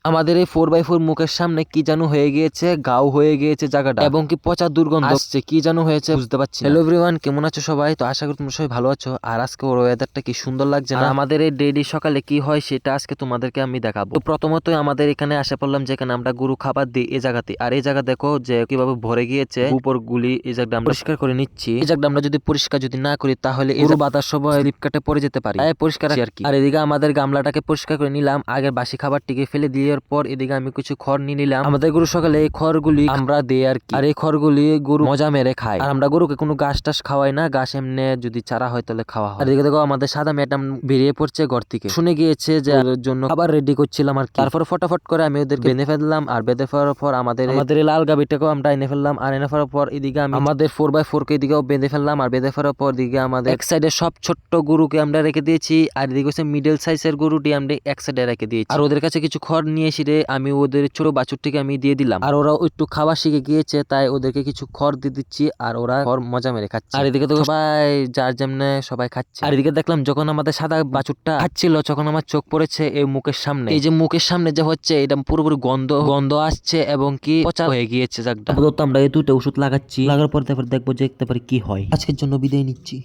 আমাদের এই 4x4 মুখের সামনে কি যেন হয়ে গিয়েছে, গাও হয়ে গিয়েছে জায়গাটা, এবং কি পচা দুর্গন্ধ আসছে, কি যেন হয়েছে বুঝতে পারছি। হ্যালো এভরিওয়ান, কেমন আছো সবাই? তো আশা করি তোমরা সবাই ভালো আছো। আর আজকে ওর ওয়েদারটা কি সুন্দর লাগছে না? আমাদের এই ডেইলি সকালে কি হয় সেটা আজকে তোমাদেরকে আমি দেখাবো। তো প্রথমত আমাদের এখানে আসে পড়লাম, যেখানে আমরা গরু খাবার দিই এই জায়গাতে। আর এই জায়গা দেখো যে কিভাবে ভরে গিয়েছে উপর গুলি। এই জায়গাটা আমরা পরিষ্কার করে নিচ্ছি। এই জায়গাটা আমরা যদি পরিষ্কার যদি না করি তাহলে গরু বাতার সময় স্লিপ কাটে পড়ে যেতে পারি, তাই পরিষ্কার আর কি। আর এদিকে আমাদের গামলাটাকে পরিষ্কার করে নিলাম, আগের বাসি খাবারটিকে ফেলে দেওয়ার পর এদিকে আমি কিছু খড় নিয়ে নিলাম। আমাদের গরু সকালে এই খড়গুলি আমরা দেই আর কি। আর এই খড়গুলি গরু মজা মেরে খায়। আর আমরা গরুকে কোনো ঘাস টাস খাওয়াই না, ঘাস এমনি যদি চারা হয় তাহলে খাওয়া হয়। আর এদিকে দেখো আমাদের সাদা ম্যাডাম বেরিয়ে পড়ছে ঘর থেকে, শুনে গিয়েছে যে ওদের জন্য খাবার রেডি করছিলাম আর কি। তারপর ফটাফট করে আমি ওদেরকে বেঁধে ফেললাম। আর বেঁধে ফেলার পর আমাদের এই লাল গাবিটাকেও আমরা এনে ফেললাম। আর এনে ফেলার পর এদিকে আমি আমাদের 4x4 কে এদিকেও বেঁধে ফেললাম। আর বেঁধে ফেলার পর এদিকে আমাদের এক সাইডে সব ছোট্ট গরুকে আমরা রেখে দিয়েছি, আর এদিকে হচ্ছে মিডল সাইজের গরুটি আমরা এক সাইডে রেখে দিয়েছি। আর ওদের কাছে কিছু খড় নিয়ে এসে আমি ওদের ছোট বাছুরটিকে আমি দিয়ে দিলাম। আর ওরা একটু খাওয়া শিখে গিয়েছে, তাই ওদেরকে কিছু খড় দিয়ে দিচ্ছি। আর ওরা খড় মজা মেরে খাচ্ছে। আর এদিকে তো সবাই যার যেমনে সবাই খাচ্ছে। আর এদিকে দেখলাম যখন আমাদের সাদা বাছুরটা খাচ্ছিল, তখন আমার চোখ পড়েছে এই মুখের সামনে। এই যে মুখের সামনে যে হচ্ছে, এটা পুরোপুরি গন্ধ আসছে এবং কি পচা হয়ে গিয়েছে জায়গাটা। আপাতত আমরা এই দুটো ওষুধ লাগাচ্ছি, লাগার পর তারপর দেখবো যে দেখতে পারি কি হয়। আজকের জন্য বিদায় নিচ্ছি।